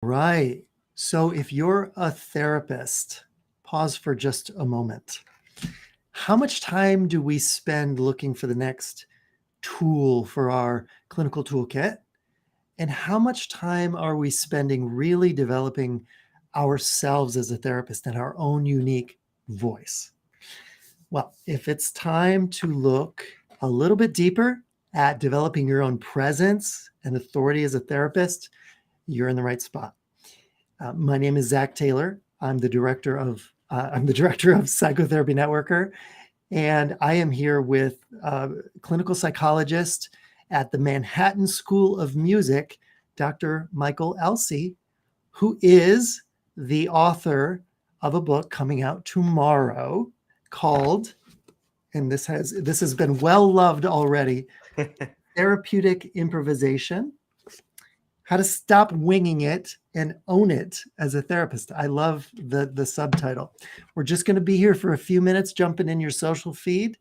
Right. So if you're a therapist, pause for just a moment. How much time do we spend looking for the next tool for our clinical toolkit? And how much time are we spending really developing ourselves as a therapist and our own unique voice? Well, if it's time to look a little bit deeper at developing your own presence and authority as a therapist, you're in the right spot. My name is Zach Taylor. I'm the director of Psychotherapy Networker, and I am here with clinical psychologist at the Manhattan School of Music, Dr. Michael Alcée, who is the author of a book coming out tomorrow called, and this has been well loved already, Therapeutic Improvisation: How to Stop Winging It and Own It as a Therapist. I love the subtitle. We're just going to be here for a few minutes, jumping in your social feed.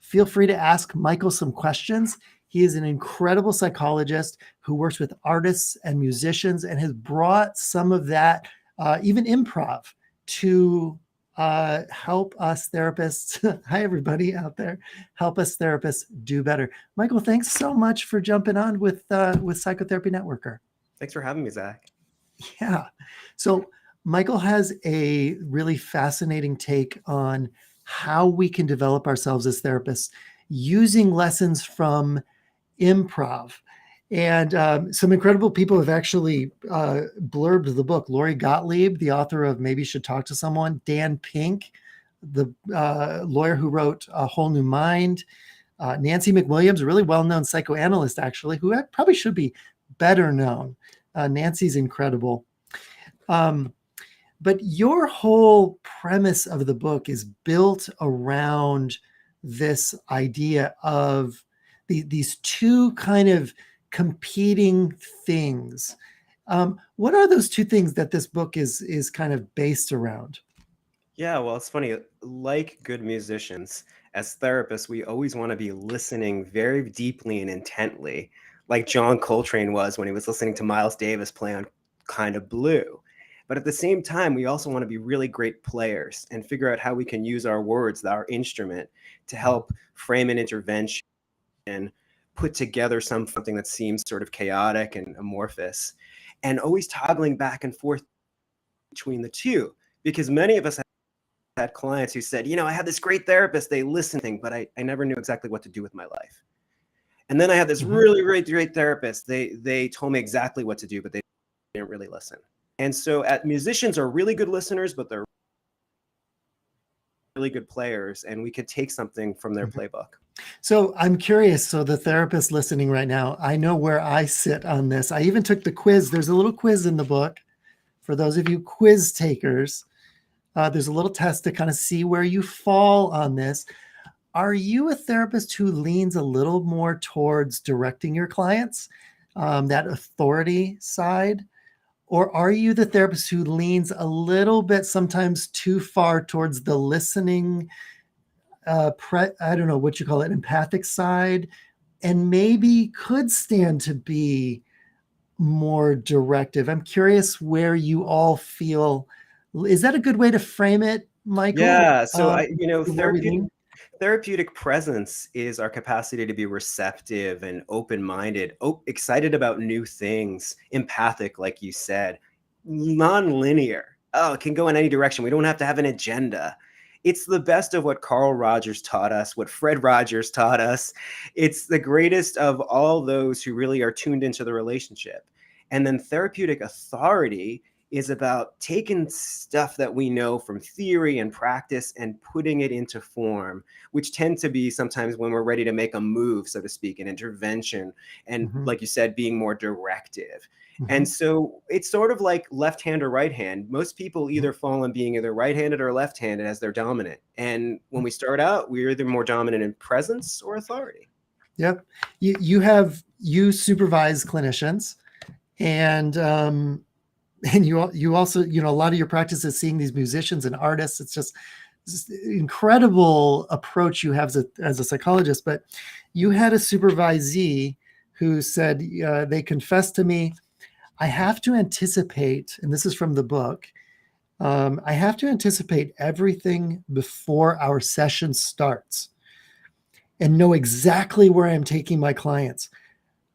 Feel free to ask Michael some questions. He is an incredible psychologist who works with artists and musicians and has brought some of that, even improv, to help us therapists. Hi, everybody out there. Help us therapists do better. Michael, thanks so much for jumping on with Psychotherapy Networker. Thanks for having me, Zach. Yeah. So Michael has a really fascinating take on how we can develop ourselves as therapists using lessons from improv. And some incredible people have actually blurbed the book. Lori Gottlieb, the author of Maybe You Should Talk to Someone, Dan Pink, the lawyer who wrote A Whole New Mind, Nancy McWilliams, a really well-known psychoanalyst, actually, who probably should be better known. Nancy's incredible. But your whole premise of the book is built around this idea of these two kind of competing things. What are those two things that this book is kind of based around? Yeah, well, it's funny. Like good musicians, as therapists, we always want to be listening very deeply and intently, like John Coltrane was when he was listening to Miles Davis play on Kind of Blue. But at the same time, we also want to be really great players and figure out how we can use our words, our instrument, to help frame an intervention and put together something that seems sort of chaotic and amorphous, and always toggling back and forth between the two. Because many of us had clients who said, I had this great therapist, they listened, but I never knew exactly what to do with my life. And then I had this really great therapist. They told me exactly what to do, but they didn't really listen. And so musicians are really good listeners, but they're really good players, and we could take something from their playbook. So I'm curious. So the therapist listening right now, I know where I sit on this. I even took the quiz. There's a little quiz in the book for those of you quiz takers. There's a little test to kind of see where you fall on this. Are you a therapist who leans a little more towards directing your clients, that authority side? Or are you the therapist who leans a little bit, sometimes too far, towards the listening, I don't know what you call it, empathic side, and maybe could stand to be more directive? I'm curious where you all feel. Is that a good way to frame it, Michael? Yeah. So therapeutic presence is our capacity to be receptive and open-minded, excited about new things, empathic, like you said, non-linear. It can go in any direction. We don't have to have an agenda. It's the best of what Carl Rogers taught us, what Fred Rogers taught us. It's the greatest of all those who really are tuned into the relationship. And then therapeutic authority is about taking stuff that we know from theory and practice and putting it into form, which tend to be sometimes when we're ready to make a move, so to speak, an intervention. And like you said, being more directive. And so it's sort of like left hand or right hand. Most people either fall on being either right-handed or left-handed as their dominant. And when we start out, we're either more dominant in presence or authority. Yep. You supervise clinicians, and you also, a lot of your practice is seeing these musicians and artists. It's just this incredible approach you have as a psychologist. But you had a supervisee who said, they confessed to me, I have to anticipate, and this is from the book, I have to anticipate everything before our session starts and know exactly where I'm taking my clients.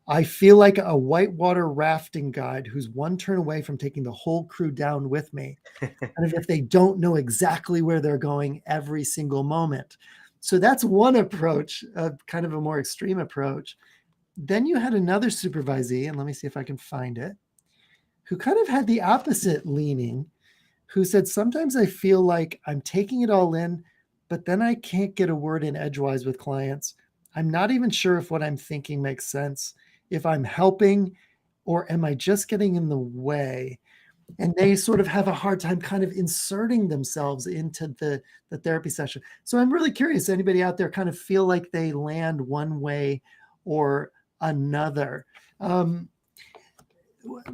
I feel like a whitewater rafting guide who's one turn away from taking the whole crew down with me. And if they don't know exactly where they're going every single moment. So that's one approach, kind of a more extreme approach. Then you had another supervisee, and let me see if I can find it, who kind of had the opposite leaning, who said, sometimes I feel like I'm taking it all in, but then I can't get a word in edgewise with clients. I'm not even sure if what I'm thinking makes sense, if I'm helping, or am I just getting in the way? And they sort of have a hard time kind of inserting themselves into the therapy session. So I'm really curious, anybody out there kind of feel like they land one way or another? Um,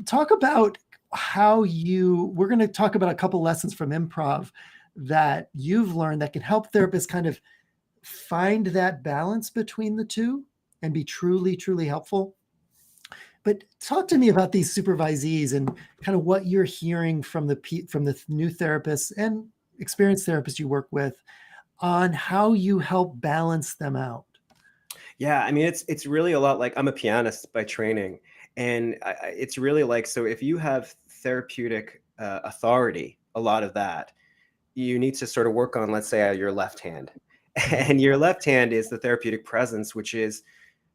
Talk about how we're going to talk about a couple lessons from improv that you've learned that can help therapists kind of find that balance between the two and be truly, truly helpful. But talk to me about these supervisees and kind of what you're hearing from the new therapists and experienced therapists you work with on how you help balance them out. Yeah, I mean, it's really a lot like I'm a pianist by training, and it's really like, so if you have therapeutic authority, a lot of that, you need to sort of work on, let's say, your left hand. Mhm. And your left hand is the therapeutic presence, which is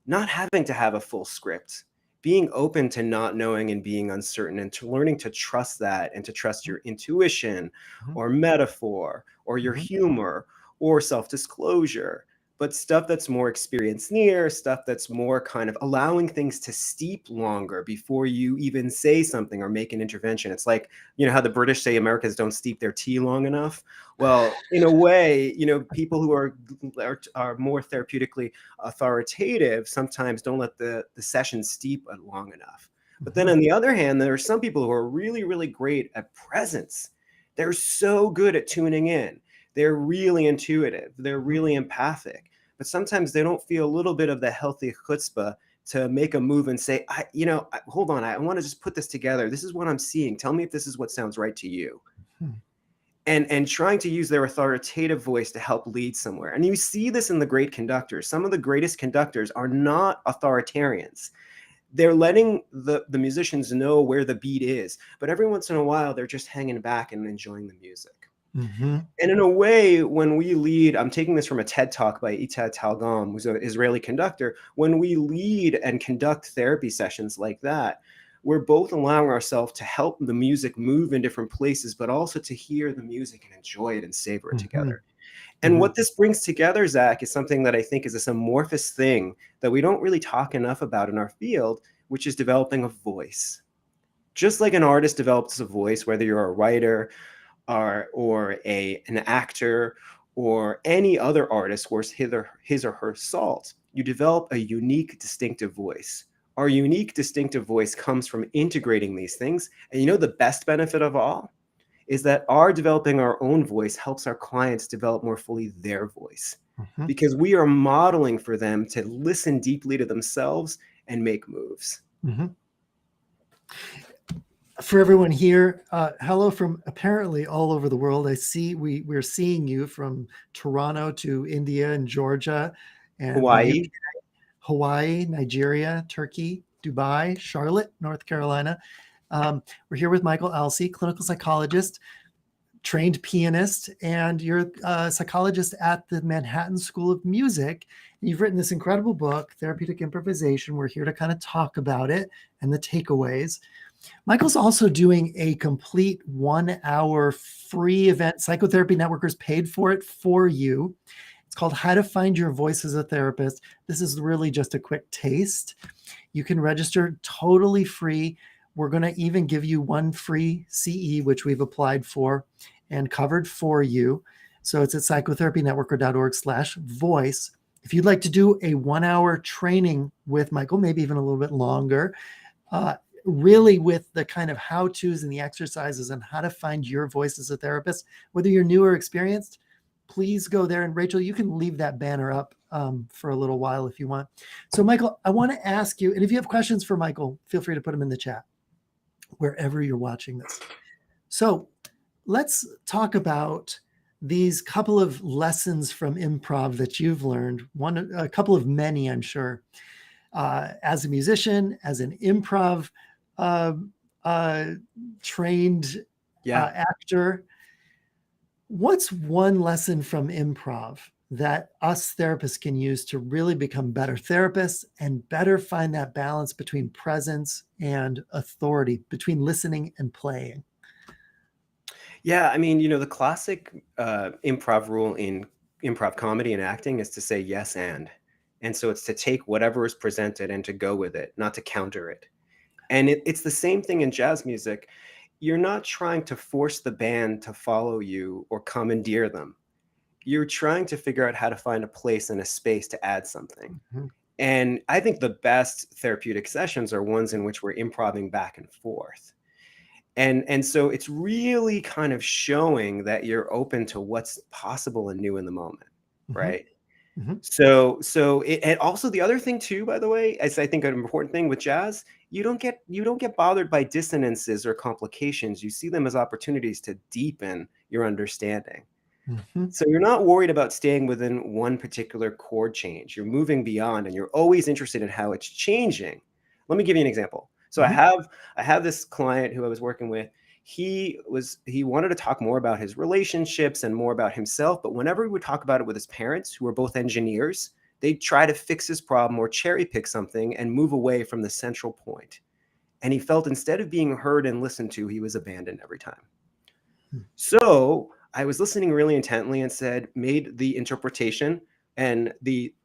not having to have a full script, being open to not knowing and being uncertain, and to learning to trust that, and to trust your intuition Mhm. or metaphor or your Mhm. humor or self-disclosure. But stuff that's more experience near, stuff that's more kind of allowing things to steep longer before you even say something or make an intervention. It's like, you know how the British say Americans don't steep their tea long enough? Well, in a way, people who are more therapeutically authoritative sometimes don't let the session steep long enough. But then Mhm. on the other hand, there are some people who are really, really great at presence. They're so good at tuning in. They're really intuitive. They're Mhm. really empathic. But sometimes they don't feel a little bit of the healthy chutzpah to make a move and say, hold on, I want to just put this together. This is what I'm seeing. Tell me if this is what sounds right to you. Mhm. And trying to use their authoritative voice to help lead somewhere. And you see this in the great conductors. Some of the greatest conductors are not authoritarians. They're letting the musicians know where the beat is, but every once in a while they're just hanging back and enjoying the music. Mhm. And in a way, when we lead, I'm taking this from a TED talk by Itai Talgam, who's an Israeli conductor. When we lead and conduct therapy sessions like that, we're both allowing ourselves to help the music move in different places, but also to hear the music and enjoy it and savor it Mhm. together. And Mhm. what this brings together, Zach, is something that I think is this amorphous thing that we don't really talk enough about in our field, which is developing a voice. Just like an artist develops a voice, whether you're a writer, an actor, or any other artist worth his or her salt, you develop a unique, distinctive voice. Our unique, distinctive voice comes from integrating these things. And the best benefit of all is that our developing our own voice helps our clients develop more fully their voice, Mhm. because we are modeling for them to listen deeply to themselves and make moves. Mhm. For everyone here, hello from apparently all over the world. I see we're seeing you from Toronto to India and Georgia and the UK, Hawaii. Hawaii, Nigeria, Turkey, Dubai, Charlotte, North Carolina. We're here with Michael Alcée, clinical psychologist, trained pianist, and you're a psychologist at the Manhattan School of Music. And you've written this incredible book, Therapeutic Improvisation. We're here to kind of talk about it and the takeaways. Michael's also doing a complete 1 hour free event. Psychotherapy Networkers paid for it for you. It's called How to Find Your Voice as a Therapist. This is really just a quick taste. You can register totally free. We're going to even give you one free CE, which we've applied for and covered for you. So it's at psychotherapienetworker.org/voice. If you'd like to do a 1 hour training with Michael, maybe even a little bit longer, uh, really with the kind of how-tos and the exercises on how to find your voice as a therapist, whether you're new or experienced, please go there. And Rachel, you can leave that banner up for a little while if you want. So Michael, I want to ask you, and if you have questions for Michael, feel free to put them in the chat. wherever you're watching this. So let's talk about these couple of lessons from improv that you've learned, a couple of many, I'm sure, as a musician, as an improv uh, trained actor. What's one lesson from improv that us therapists can use to really become better therapists and better find that balance between presence and authority, between listening and playing? Yeah, I mean, the classic improv rule in improv comedy and acting is to say yes and so it's to take whatever is presented and to go with it, not to counter it. And it's the same thing in jazz music. You're not trying to force the band to follow you or commandeer them. You're trying to figure out how to find a place and a space to add something. Mm-hmm. And I think the best therapeutic sessions are ones in which we're improving back and forth. And so it's really kind of showing that you're open to what's possible and new in the moment, Mm-hmm. right? Mm-hmm. So and also the other thing too, by the way, is I think an important thing with jazz, you don't get bothered by dissonances or complications. You see them as opportunities to deepen your understanding. Mm-hmm. So you're not worried about staying within one particular chord change. You're moving beyond, and you're always interested in how it's changing. Let me give you an example. So Mm-hmm. I have this client who I was working with. He wanted to talk more about his relationships and more about himself, but whenever he would talk about it with his parents, who were both engineers, they'd try to fix his problem or cherry pick something and move away from the central point. And he felt instead of being heard and listened to, he was abandoned every time. So I was listening really intently and made the interpretation and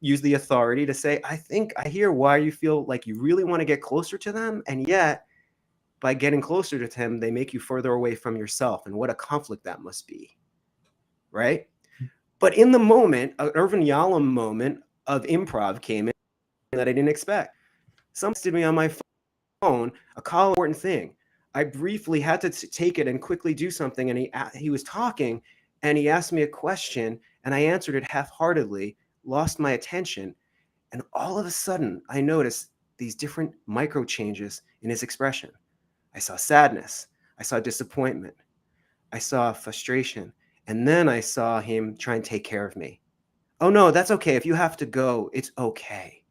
use the authority to say, I think I hear why you feel like you really want to get closer to them. And yet by getting closer to him, they make you further away from yourself. And what a conflict that must be. Right. But in the moment, an Irvin Yalom moment of improv came in that I didn't expect. Someone did me on my phone, a call, important thing. I briefly had to take it and quickly do something. And he was talking and he asked me a question and I answered it half-heartedly, lost my attention. And all of a sudden I noticed these different micro changes in his expression. I saw sadness. I saw disappointment. I saw frustration. And then I saw him try and take care of me. Oh no, that's okay. If you have to go, it's okay.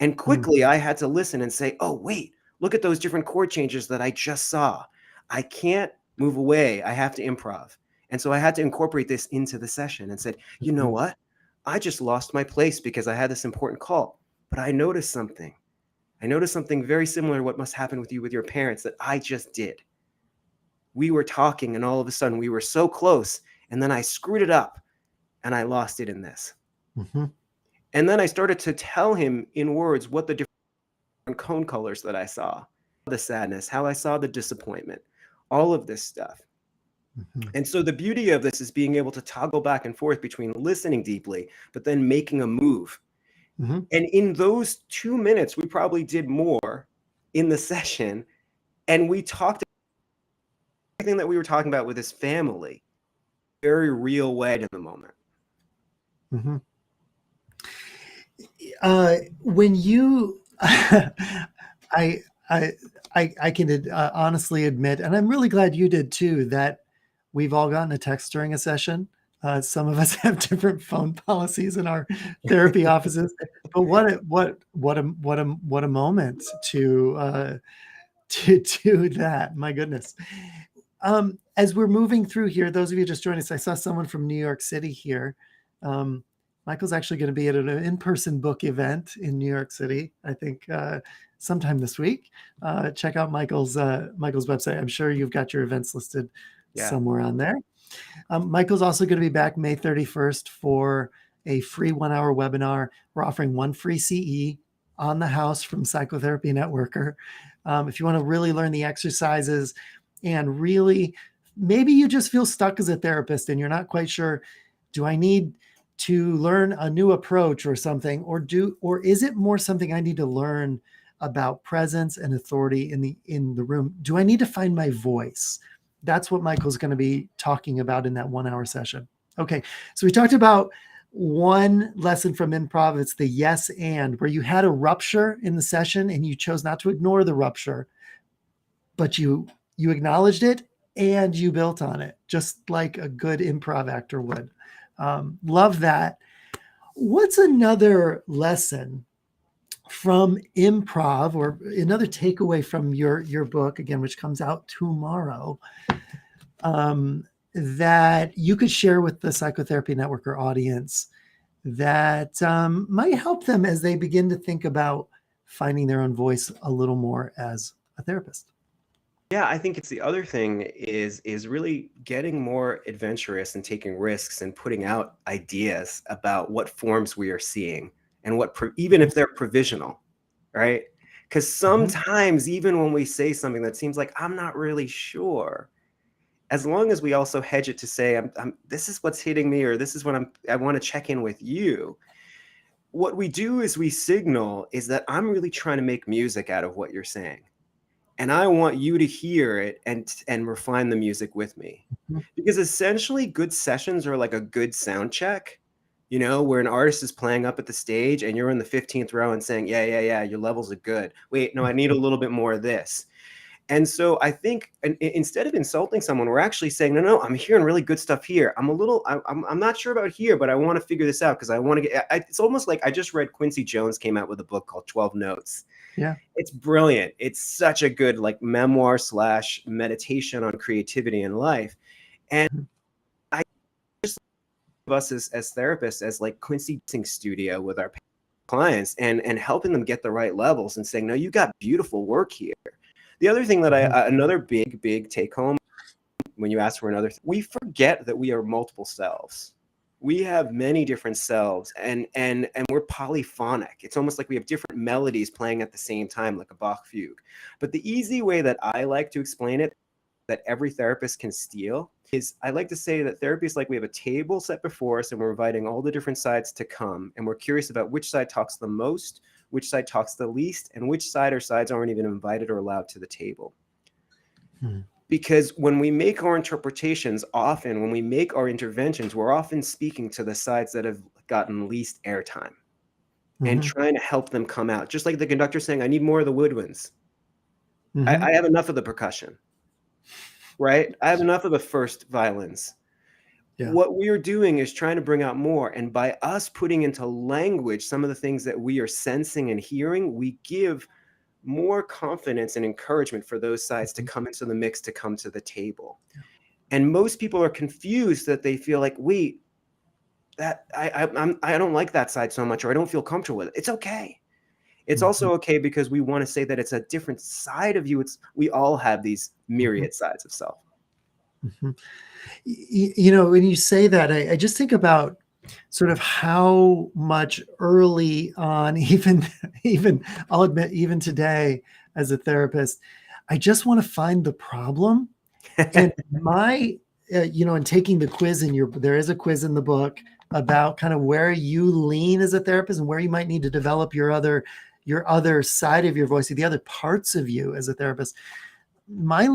And quickly I had to listen and say, oh, wait, look at those different chord changes that I just saw. I can't move away. I have to improv. And so I had to incorporate this into the session and said, you know what? I just lost my place because I had this important call. But I noticed something. I noticed something very similar to what must happen with you with your parents that I just did. We were talking and all of a sudden we were so close and then I screwed it up and I lost it in this. Mm-hmm. And then I started to tell him in words what the different cone colors that I saw, the sadness, how I saw the disappointment, all of this stuff. Mm-hmm. And so the beauty of this is being able to toggle back and forth between listening deeply, but then making a move. Mm-hmm. And in those 2 minutes, we probably did more in the session. And we talked everything that we were talking about with his family, very real way in the moment. Mm-hmm. When you, I can honestly admit, and I'm really glad you did too, that we've all gotten a text during a session. Some of us have different phone policies in our therapy offices, but what a moment to do that. My goodness. As we're moving through here, those of you just joined us, I saw someone from New York City here. Michael's actually going to be at an in-person book event in New York City, I think sometime this week. Check out Michael's website. I'm sure you've got your events listed somewhere on there. Michael's also going to be back May 31st for a free 1-hour webinar. We're offering one free CE on the house from Psychotherapy Networker. If you want to really learn the exercises and really, maybe you just feel stuck as a therapist and you're not quite sure, do I need to learn a new approach or something, or is it more something I need to learn about presence and authority in the room? Do I need to find my voice? That's what Michael's going to be talking about in that 1-hour session. Okay, so we talked about one lesson from improv. It's the yes and, where you had a rupture in the session and you chose not to ignore the rupture, but you acknowledged it and you built on it, just like a good improv actor would. Love that. What's another lesson from improv, or another takeaway from your book, again, which comes out tomorrow, that you could share with the Psychotherapy Networker audience that might help them as they begin to think about finding their own voice a little more as a therapist? Yeah, I think it's the other thing is really getting more adventurous and taking risks and putting out ideas about what forms we are seeing and even if they're provisional, right? Because Mhm. sometimes even when we say something that seems like I'm not really sure, as long as we also hedge it to say this is what's hitting me, or this is what I want to check in with you. What we do is we signal is that I'm really trying to make music out of what you're saying. And I want you to hear it and refine the music with me. Mhm. Because essentially good sessions are like a good sound check, where an artist is playing up at the stage and you're in the 15th row and saying, yeah, yeah, yeah, your levels are good. Wait, no, I need a little bit more of this. And so I think instead of insulting someone, we're actually saying, no, no, I'm hearing really good stuff here. I'm not sure about here, but I want to figure this out because I want to it's almost like I just read Quincy Jones came out with a book called 12 Notes. Yeah. It's brilliant. It's such a good like memoir / meditation on creativity in life. And Mhm. I just love us as therapists as like Quincy studio with our clients and helping them get the right levels and saying, no, you got beautiful work here. The other thing that Mhm. another big take home when you ask for another, we forget that we are multiple selves. We have many different selves and we're polyphonic. It's almost like we have different melodies playing at the same time, like a Bach fugue. But the easy way that I like to explain it, that every therapist can steal, is I like to say that therapy is like we have a table set before us and we're inviting all the different sides to come. And we're curious about which side talks the most, which side talks the least, and which side or sides aren't even invited or allowed to the table. Mhm. Because when we make our interpretations, often when we make our interventions, we're often speaking to the sides that have gotten least airtime and Mhm. trying to help them come out. Just like the conductor saying, I need more of the woodwinds. Mhm. I have enough of the percussion, right? I have enough of the first violins. Yeah. What we are doing is trying to bring out more. And by us putting into language some of the things that we are sensing and hearing, we give more confidence and encouragement for those sides to Mhm. come into the mix, to come to the table. And most people are confused that they feel like, wait, that I don't like that side so much, or I don't feel comfortable with it. It's okay. It's Mhm. also okay because we want to say that it's a different side of you. We all have these Mhm. myriad sides of self. Mhm. When you say that, I just think about sort of how much early on, even I'll admit, even today as a therapist, I just want to find the problem. And my, and taking the quiz there is a quiz in the book about kind of where you lean as a therapist and where you might need to develop your other side of your voice, the other parts of you as a therapist. My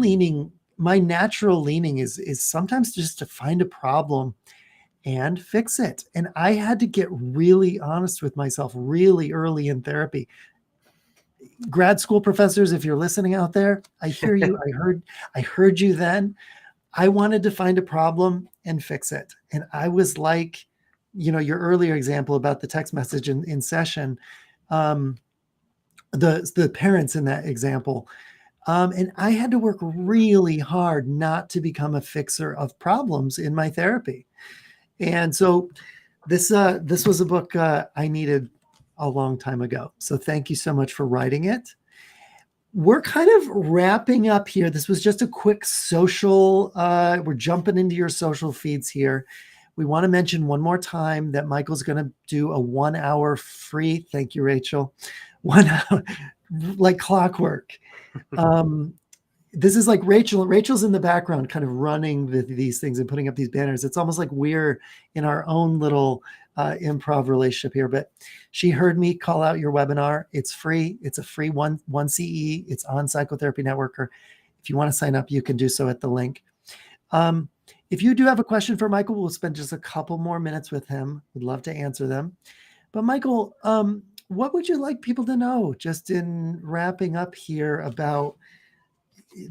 natural leaning is sometimes just to find a problem and fix it. And I had to get really honest with myself really early in therapy. Grad school professors, if you're listening out there, I hear you. I heard you then. I wanted to find a problem and fix it. And I was like, your earlier example about the text message in session, um, the parents in that example. And I had to work really hard not to become a fixer of problems in my therapy. And so this was a book I needed a long time ago. So thank you so much for writing it. We're kind of wrapping up here. This was just a quick social. We're jumping into your social feeds here. We want to mention one more time that Michael's going to do a 1 hour free. Thank you, Rachel. 1 hour, like clockwork. Um, this is like Rachel's in the background kind of running these things and putting up these banners. It's almost like we're in our own little improv relationship here. But she heard me call out your webinar. It's free. It's a free one CE. It's on Psychotherapy Networker. If you want to sign up, you can do so at the link. um, if you do have a question for Michael, we'll spend just a couple more minutes with him. We'd love to answer them. But Michael, what would you like people to know just in wrapping up here about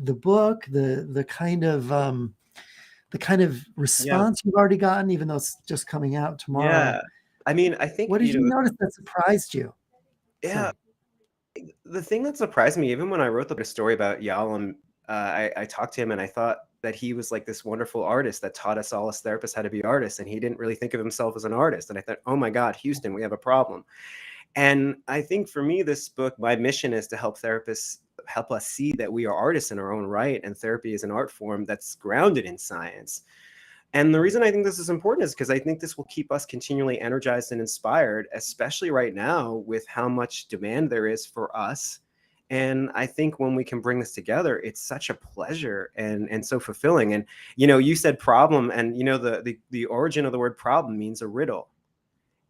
the book, the kind of Yeah. response you've already gotten, even though it's just coming out tomorrow. Yeah. I mean, I think, What did you notice that surprised you? yeah, Sorry. the thing that surprised me, even when I wrote the story about Yalom, I talked to him and I thought that he was like this wonderful artist that taught us all as therapists how to be artists. And he didn't really think of himself as an artist. And I thought, oh my God, Houston, we have a problem. And I think for me, this book, my mission is to help therapists help us see that we are artists in our own right. And therapy is an art form that's grounded in science. And the reason I think this is important is because I think this will keep us continually energized and inspired, especially right now with how much demand there is for us. And I think when we can bring this together, it's such a pleasure and so fulfilling. And you said problem, and the origin of the word problem means a riddle.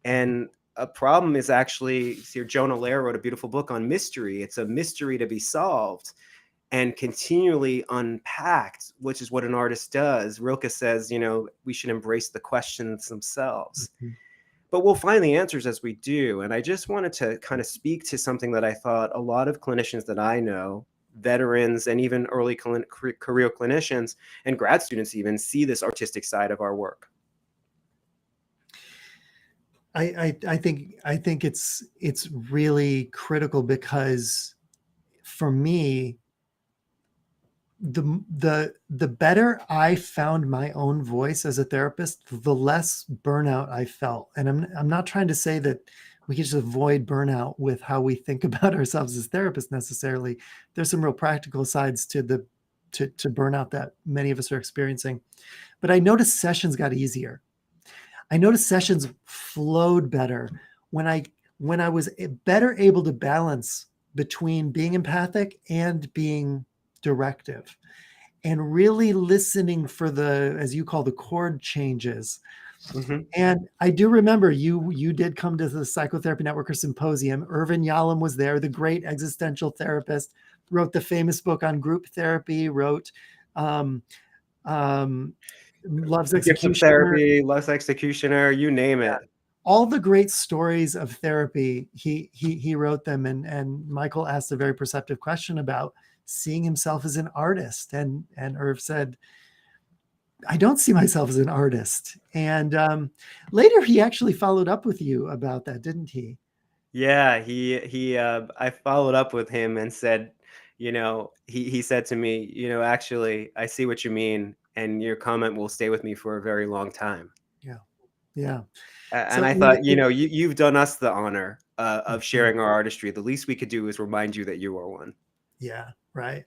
And a problem is actually, see, Jonah Lehrer wrote a beautiful book on mystery. It's a mystery to be solved and continually unpacked, which is what an artist does. Rilke says, we should embrace the questions themselves. Mhm. But we'll find the answers as we do. And I just wanted to kind of speak to something that I thought a lot of clinicians that I know, veterans and even early career clinicians and grad students even, see this artistic side of our work. I think it's really critical because for me, the better I found my own voice as a therapist, the less burnout I felt. And I'm not trying to say that we can just avoid burnout with how we think about ourselves as therapists necessarily. There's some real practical sides to burnout that many of us are experiencing. But I noticed sessions got easier. I noticed sessions flowed better when I was better able to balance between being empathic and being directive, and really listening for the, as you call, the chord changes. Mm-hmm. And I do remember you did come to the Psychotherapy Networker Symposium. Irvin Yalom was there, the great existential therapist, wrote the famous book on group therapy, wrote um, Love's The Gift of Executioner. Therapy, Lust Executioner, you name Yeah. it. All the great stories of therapy, he wrote them. And Michael asked a very perceptive question about seeing himself as an artist. And Irv said, I don't see myself as an artist. And later he actually followed up with you about that, didn't he? Yeah, I followed up with him and said, he said to me, actually, I see what you mean, and your comment will stay with me for a very long time. Yeah. Yeah. And So I thought, you've done us the honor of Mhm. sharing our artistry. The least we could do is remind you that you are one. Yeah, right.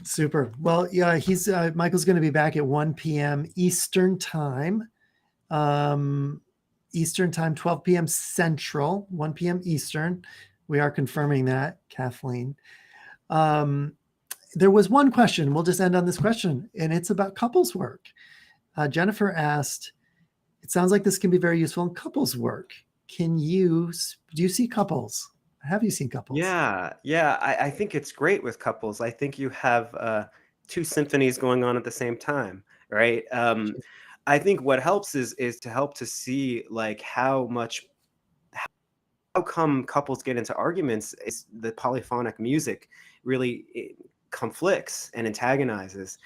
Super. Well, yeah, he's Michael's going to be back at 1 p.m. Eastern time. Eastern time, 12 p.m. Central, 1 p.m. Eastern. We are confirming that, Kathleen. There was one question. We'll just end on this question, and it's about couples work. Jennifer asked, it sounds like this can be very useful in couples work. Do you see couples? Have you seen couples? Yeah, yeah. I think it's great with couples. I think you have two symphonies going on at the same time, right? I think what helps is to help to see like how come couples get into arguments is the polyphonic music really conflicts and antagonizes.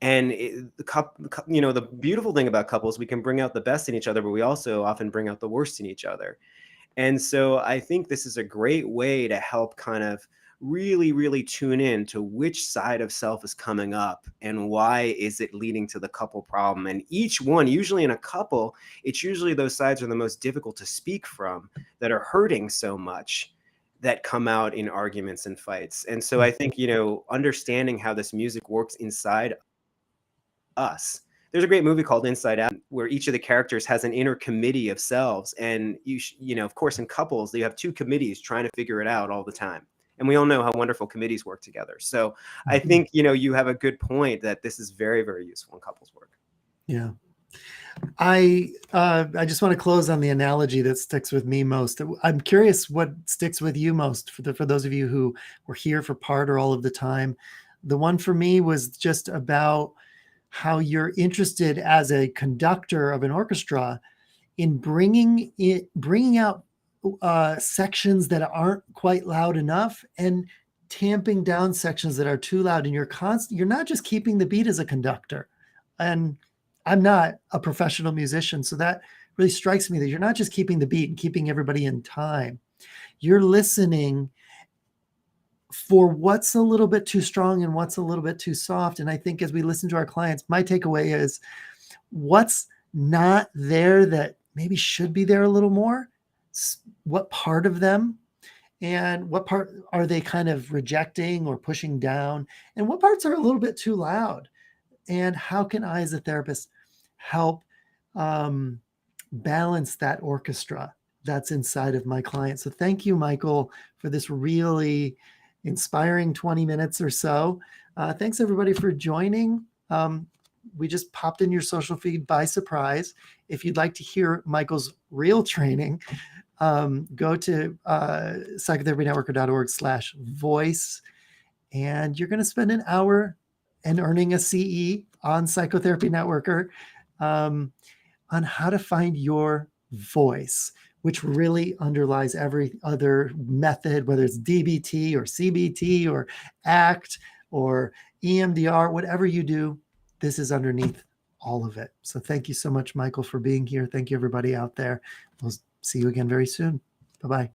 And the beautiful thing about couples, we can bring out the best in each other, but we also often bring out the worst in each other. And so I think this is a great way to help kind of really, really tune in to which side of self is coming up and why is it leading to the couple problem. And each one, usually in a couple, it's usually those sides are the most difficult to speak from, that are hurting so much, that come out in arguments and fights. And so I think, understanding how this music works inside us. There's a great movie called Inside Out where each of the characters has an inner committee of selves. And of course, in couples, you have two committees trying to figure it out all the time. And we all know how wonderful committees work together. So I think, you have a good point that this is very, very useful in couples work. Yeah. I just want to close on the analogy that sticks with me most. I'm curious what sticks with you most for those of you who were here for part or all of the time. The one for me was just about how you're interested as a conductor of an orchestra in bringing out sections that aren't quite loud enough and tamping down sections that are too loud, and you're not just keeping the beat as a conductor. And I'm not a professional musician, so that really strikes me that you're not just keeping the beat and keeping everybody in time. You're listening for what's a little bit too strong and what's a little bit too soft. And I think as we listen to our clients, my takeaway is what's not there that maybe should be there a little more, what part of them, and what part are they kind of rejecting or pushing down, and what parts are a little bit too loud, and how can I as a therapist help balance that orchestra that's inside of my client. So thank you, Michael, for this really inspiring 20 minutes or so. Thanks everybody for joining. We just popped in your social feed by surprise. If you'd like to hear Michael's real training, go to psychotherapynetworker.org/voice, and you're going to spend an hour and earning a CE on Psychotherapy Networker on how to find your voice, which really underlies every other method, whether it's DBT or CBT or ACT or EMDR, whatever you do, this is underneath all of it. So thank you so much, Michael, for being here. Thank you, everybody out there. We'll see you again very soon. Bye-bye.